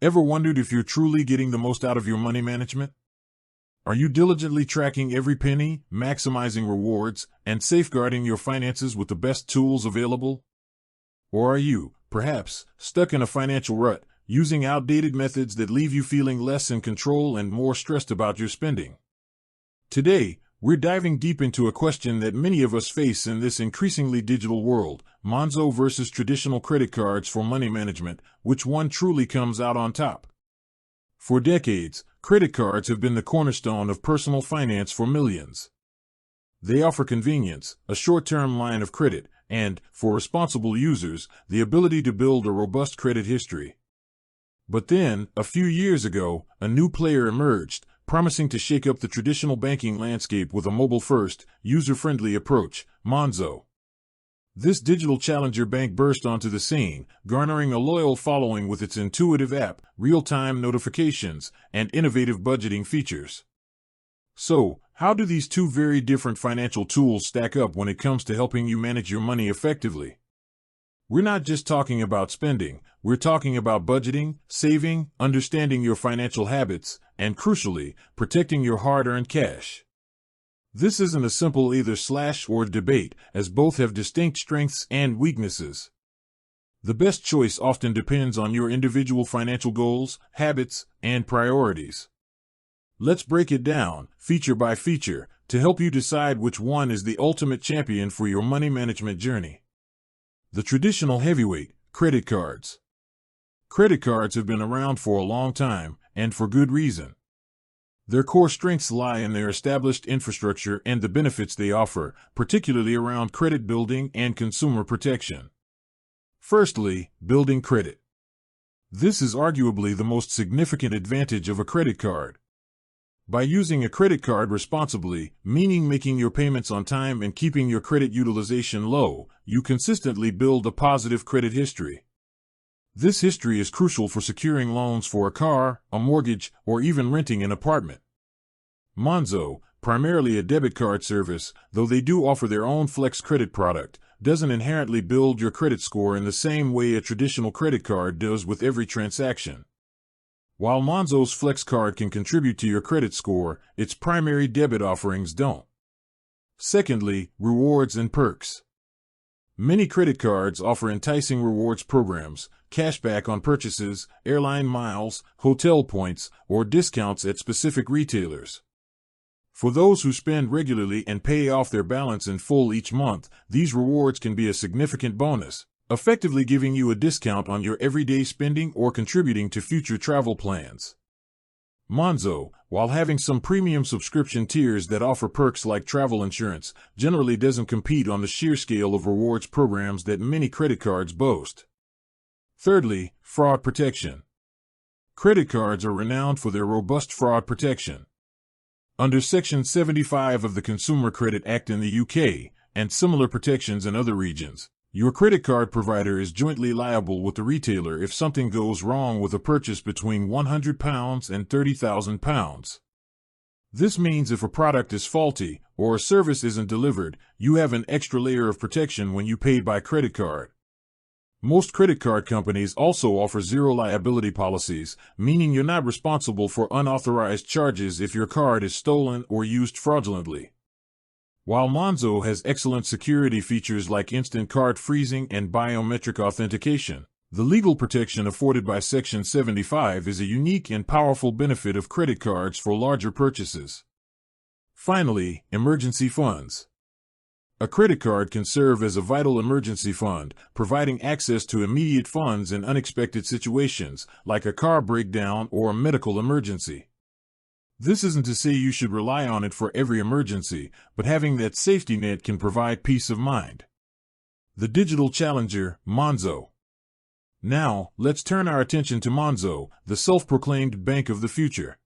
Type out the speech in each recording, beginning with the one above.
Ever wondered if you're truly getting the most out of your money management? Are you diligently tracking every penny, maximizing rewards, and safeguarding your finances with the best tools available? Or are you, perhaps, stuck in a financial rut, using outdated methods that leave you feeling less in control and more stressed about your spending? Today, we're diving deep into a question that many of us face in this increasingly digital world: Monzo versus traditional credit cards for money management. Which one truly comes out on top? For decades, credit cards have been the cornerstone of personal finance for millions. They offer convenience, a short-term line of credit, and, for responsible users, the ability to build a robust credit history. But then, a few years ago, a new player emerged, promising to shake up the traditional banking landscape with a mobile-first, user-friendly approach: Monzo. This digital challenger bank burst onto the scene, garnering a loyal following with its intuitive app, real-time notifications, and innovative budgeting features. So, how do these two very different financial tools stack up when it comes to helping you manage your money effectively? We're not just talking about spending, we're talking about budgeting, saving, understanding your financial habits, and crucially, protecting your hard-earned cash. This isn't a simple either/or debate, as both have distinct strengths and weaknesses. The best choice often depends on your individual financial goals, habits, and priorities. Let's break it down, feature by feature, to help you decide which one is the ultimate champion for your money management journey. The traditional heavyweight: credit cards. Credit cards have been around for a long time, and for good reason. Their core strengths lie in their established infrastructure and the benefits they offer, particularly around credit building and consumer protection. Firstly, building credit. This is arguably the most significant advantage of a credit card. By using a credit card responsibly, meaning making your payments on time and keeping your credit utilization low, you consistently build a positive credit history. This history is crucial for securing loans for a car, a mortgage, or even renting an apartment. Monzo, primarily a debit card service, though they do offer their own flex credit product, doesn't inherently build your credit score in the same way a traditional credit card does with every transaction. While Monzo's flex card can contribute to your credit score, its primary debit offerings don't. Secondly, rewards and perks. Many credit cards offer enticing rewards programs, cashback on purchases, airline miles, hotel points, or discounts at specific retailers. For those who spend regularly and pay off their balance in full each month, these rewards can be a significant bonus, effectively giving you a discount on your everyday spending or contributing to future travel plans. Monzo, while having some premium subscription tiers that offer perks like travel insurance, generally doesn't compete on the sheer scale of rewards programs that many credit cards boast. Thirdly, fraud protection. Credit cards are renowned for their robust fraud protection. Under Section 75 of the Consumer Credit Act in the UK, and similar protections in other regions, your credit card provider is jointly liable with the retailer if something goes wrong with a purchase between £100 and £30,000. This means if a product is faulty, or a service isn't delivered, you have an extra layer of protection when you pay by credit card. Most credit card companies also offer zero liability policies, meaning you're not responsible for unauthorized charges if your card is stolen or used fraudulently. While Monzo has excellent security features like instant card freezing and biometric authentication, the legal protection afforded by Section 75 is a unique and powerful benefit of credit cards for larger purchases. Finally, emergency funds. A credit card can serve as a vital emergency fund, providing access to immediate funds in unexpected situations, like a car breakdown or a medical emergency. This isn't to say you should rely on it for every emergency, but having that safety net can provide peace of mind. The digital challenger, Monzo. Now, let's turn our attention to Monzo, the self-proclaimed bank of the future.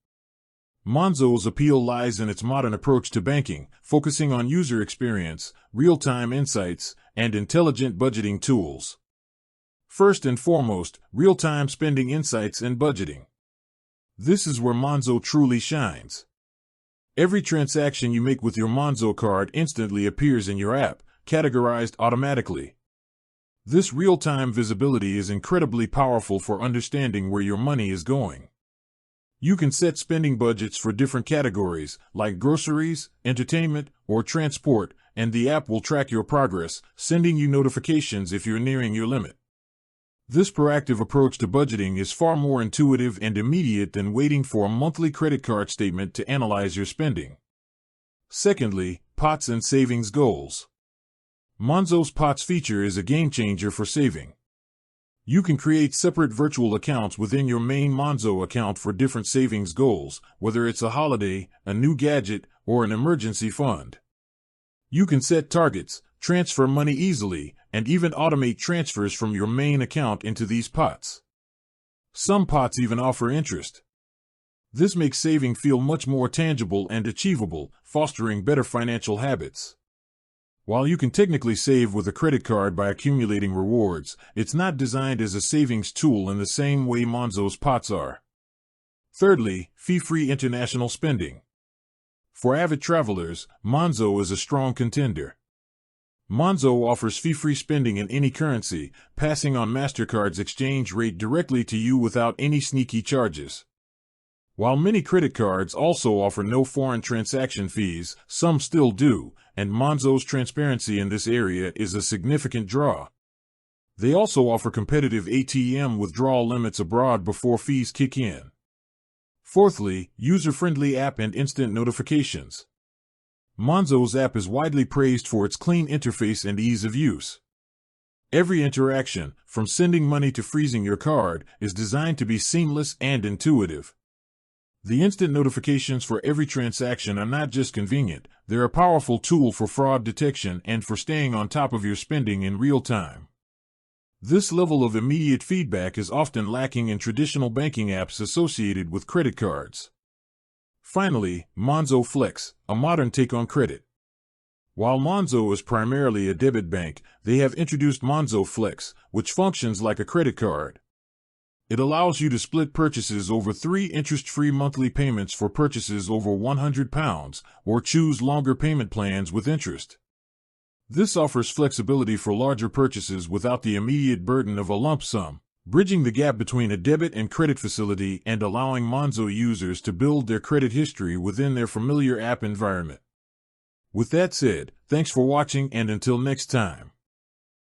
Monzo's appeal lies in its modern approach to banking, focusing on user experience, real-time insights, and intelligent budgeting tools. First and foremost, real-time spending insights and budgeting. This is where Monzo truly shines. Every transaction you make with your Monzo card instantly appears in your app, categorized automatically. This real-time visibility is incredibly powerful for understanding where your money is going. You can set spending budgets for different categories, like groceries, entertainment, or transport, and the app will track your progress, sending you notifications if you're nearing your limit. This proactive approach to budgeting is far more intuitive and immediate than waiting for a monthly credit card statement to analyze your spending. Secondly, pots and savings goals. Monzo's pots feature is a game changer for saving. You can create separate virtual accounts within your main Monzo account for different savings goals, whether it's a holiday, a new gadget, or an emergency fund. You can set targets, transfer money easily, and even automate transfers from your main account into these pots. Some pots even offer interest. This makes saving feel much more tangible and achievable, fostering better financial habits. While you can technically save with a credit card by accumulating rewards, it's not designed as a savings tool in the same way Monzo's pots are. Thirdly, fee-free international spending. For avid travelers, Monzo is a strong contender. Monzo offers fee-free spending in any currency, passing on MasterCard's exchange rate directly to you without any sneaky charges. While many credit cards also offer no foreign transaction fees, some still do, and Monzo's transparency in this area is a significant draw. They also offer competitive ATM withdrawal limits abroad before fees kick in. Fourthly, user-friendly app and instant notifications. Monzo's app is widely praised for its clean interface and ease of use. Every interaction, from sending money to freezing your card, is designed to be seamless and intuitive. The instant notifications for every transaction are not just convenient, they're a powerful tool for fraud detection and for staying on top of your spending in real time. This level of immediate feedback is often lacking in traditional banking apps associated with credit cards. Finally, Monzo Flex, a modern take on credit. While Monzo is primarily a debit bank, they have introduced Monzo Flex, which functions like a credit card. It allows you to split purchases over 3 interest-free monthly payments for purchases over £100, or choose longer payment plans with interest. This offers flexibility for larger purchases without the immediate burden of a lump sum, bridging the gap between a debit and credit facility and allowing Monzo users to build their credit history within their familiar app environment. With that said, thanks for watching and until next time.